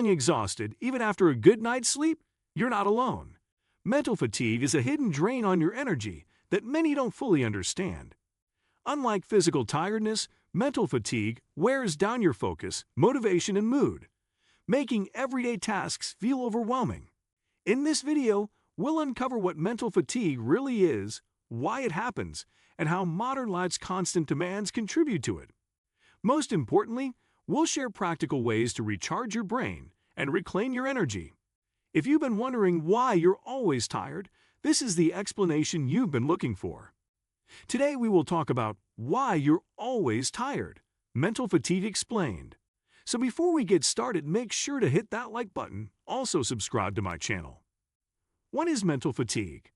Feeling exhausted even after a good night's sleep? You're not alone. Mental fatigue is a hidden drain on your energy that many don't fully understand. Unlike physical tiredness, mental fatigue wears down your focus, motivation, and mood, making everyday tasks feel overwhelming. In this video, we'll uncover what mental fatigue really is, why it happens, and how modern life's constant demands contribute to it. Most importantly, we'll share practical ways to recharge your brain and reclaim your energy. If you've been wondering why you're always tired, this is the explanation you've been looking for. Today we will talk about why you're always tired. Mental fatigue explained. So before we get started, make sure to hit that like button. Also subscribe to my channel. What is mental fatigue?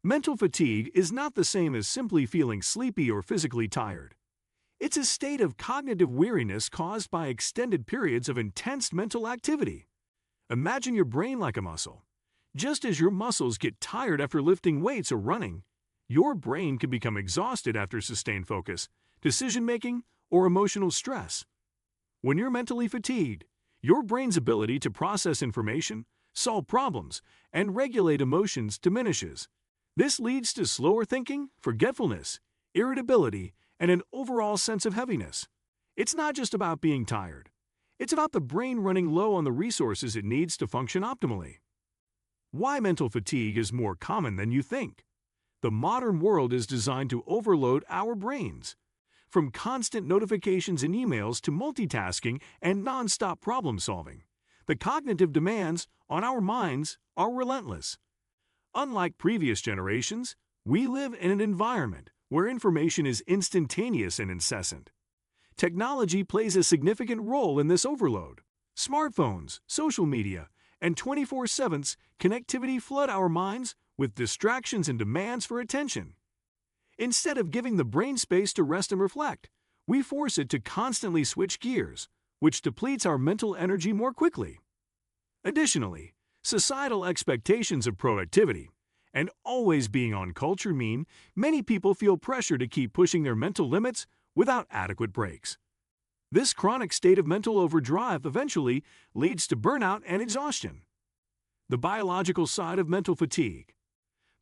Mental fatigue is not the same as simply feeling sleepy or physically tired. It's a state of cognitive weariness caused by extended periods of intense mental activity. Imagine your brain like a muscle. Just as your muscles get tired after lifting weights or running, your brain can become exhausted after sustained focus, decision-making, or emotional stress. When you're mentally fatigued, your brain's ability to process information, solve problems, and regulate emotions diminishes. This leads to slower thinking, forgetfulness, irritability, and an overall sense of heaviness. It's not just about being tired. It's about the brain running low on the resources it needs to function optimally. Why mental fatigue is more common than you think. The modern world is designed to overload our brains. From constant notifications and emails to multitasking and non-stop problem solving, the cognitive demands on our minds are relentless. Unlike previous generations, we live in an environment where information is instantaneous and incessant. Technology plays a significant role in this overload. Smartphones, social media, and 24/7 connectivity flood our minds with distractions and demands for attention. Instead of giving the brain space to rest and reflect, we force it to constantly switch gears, which depletes our mental energy more quickly. Additionally, societal expectations of productivity and always being on culture mean many people feel pressure to keep pushing their mental limits without adequate breaks. This chronic state of mental overdrive eventually leads to burnout and exhaustion. The biological side of mental fatigue.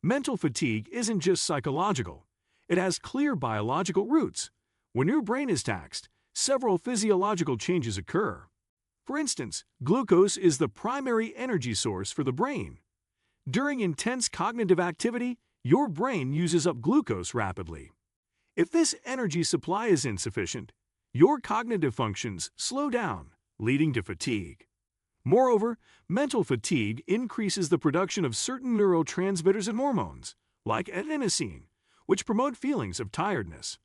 Mental fatigue isn't just psychological. It has clear biological roots. When your brain is taxed, several physiological changes occur. For instance, glucose is the primary energy source for the brain. During intense cognitive activity, your brain uses up glucose rapidly. If this energy supply is insufficient, your cognitive functions slow down, leading to fatigue. Moreover, mental fatigue increases the production of certain neurotransmitters and hormones, like adenosine, which promote feelings of tiredness.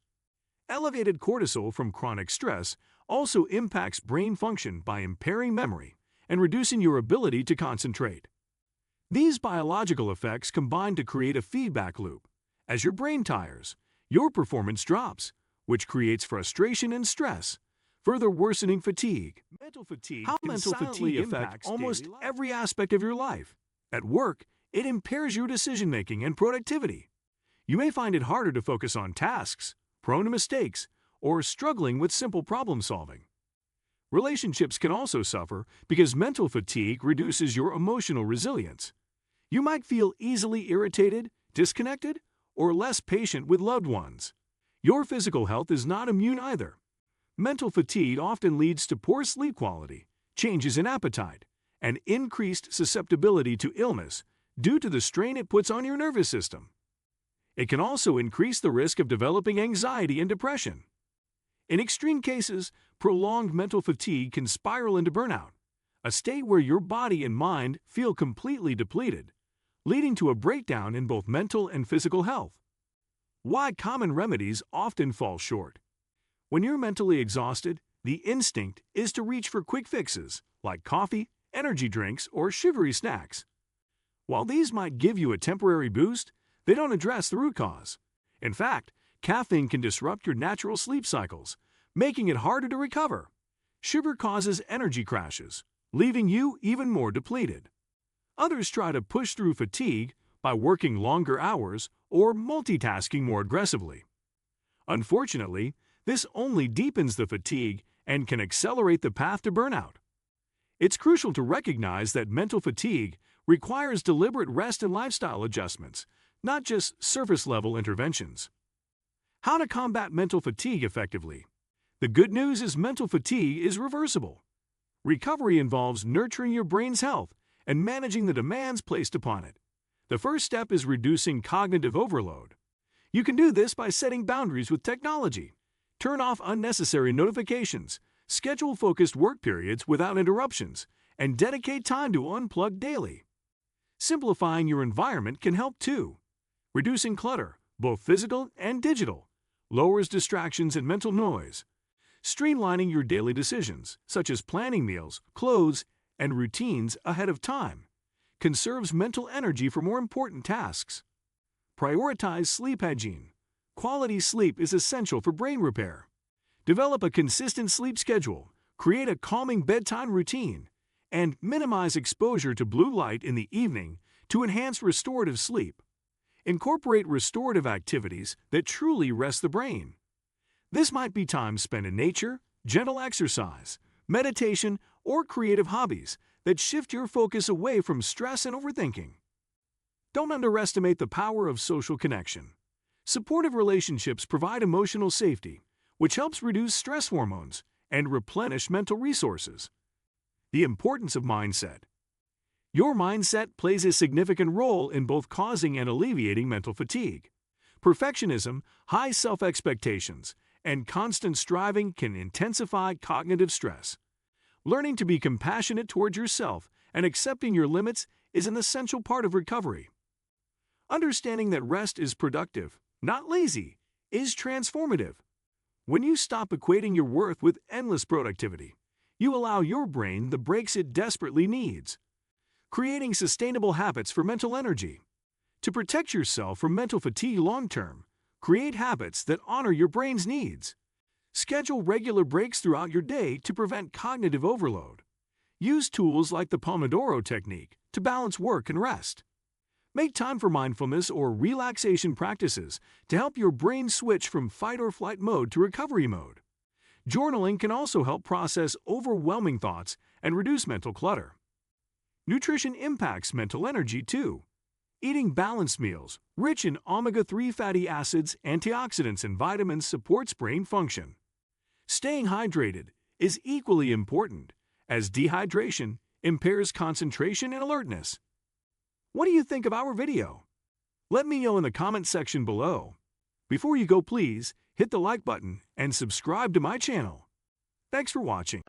Elevated cortisol from chronic stress also impacts brain function by impairing memory and reducing your ability to concentrate. These biological effects combine to create a feedback loop. As your brain tires, your performance drops, which creates frustration and stress, further worsening fatigue. How mental fatigue affects almost every aspect of your life. At work, it impairs your decision-making and productivity. You may find it harder to focus on tasks, prone to mistakes, or struggling with simple problem solving. Relationships can also suffer because mental fatigue reduces your emotional resilience. You might feel easily irritated, disconnected, or less patient with loved ones. Your physical health is not immune either. Mental fatigue often leads to poor sleep quality, changes in appetite, and increased susceptibility to illness due to the strain it puts on your nervous system. It can also increase the risk of developing anxiety and depression. In extreme cases, prolonged mental fatigue can spiral into burnout, a state where your body and mind feel completely depleted, leading to a breakdown in both mental and physical health. Why common remedies often fall short. When you're mentally exhausted, the instinct is to reach for quick fixes like coffee, energy drinks, or sugary snacks. While these might give you a temporary boost, they don't address the root cause. In fact, caffeine can disrupt your natural sleep cycles, making it harder to recover. Sugar causes energy crashes, leaving you even more depleted. Others try to push through fatigue by working longer hours or multitasking more aggressively. Unfortunately, this only deepens the fatigue and can accelerate the path to burnout. It's crucial to recognize that mental fatigue requires deliberate rest and lifestyle adjustments, not just surface-level interventions. How to combat mental fatigue effectively? The good news is mental fatigue is reversible. Recovery involves nurturing your brain's health and managing the demands placed upon it. The first step is reducing cognitive overload. You can do this by setting boundaries with technology. Turn off unnecessary notifications, schedule focused work periods without interruptions, and dedicate time to unplug daily. Simplifying your environment can help too. Reducing clutter, both physical and digital, lowers distractions and mental noise. Streamlining your daily decisions, such as planning meals, clothes, and routines ahead of time, conserves mental energy for more important tasks. Prioritize sleep hygiene. Quality sleep is essential for brain repair. Develop a consistent sleep schedule, create a calming bedtime routine, and minimize exposure to blue light in the evening to enhance restorative sleep. Incorporate restorative activities that truly rest the brain. This might be time spent in nature, gentle exercise, meditation, or creative hobbies that shift your focus away from stress and overthinking. Don't underestimate the power of social connection. Supportive relationships provide emotional safety, which helps reduce stress hormones and replenish mental resources. The importance of mindset. Your mindset plays a significant role in both causing and alleviating mental fatigue. Perfectionism, high self-expectations, and constant striving can intensify cognitive stress. Learning to be compassionate towards yourself and accepting your limits is an essential part of recovery. Understanding that rest is productive, not lazy, is transformative. When you stop equating your worth with endless productivity, you allow your brain the breaks it desperately needs. Creating sustainable habits for mental energy. To protect yourself from mental fatigue long-term, create habits that honor your brain's needs. Schedule regular breaks throughout your day to prevent cognitive overload. Use tools like the Pomodoro technique to balance work and rest. Make time for mindfulness or relaxation practices to help your brain switch from fight or flight mode to recovery mode. Journaling can also help process overwhelming thoughts and reduce mental clutter. Nutrition impacts mental energy too. Eating balanced meals, rich in omega-3 fatty acids, antioxidants, and vitamins supports brain function. Staying hydrated is equally important, as dehydration impairs concentration and alertness. What do you think of our video? Let me know in the comment section below. Before you go, please hit the like button and subscribe to my channel. Thanks for watching.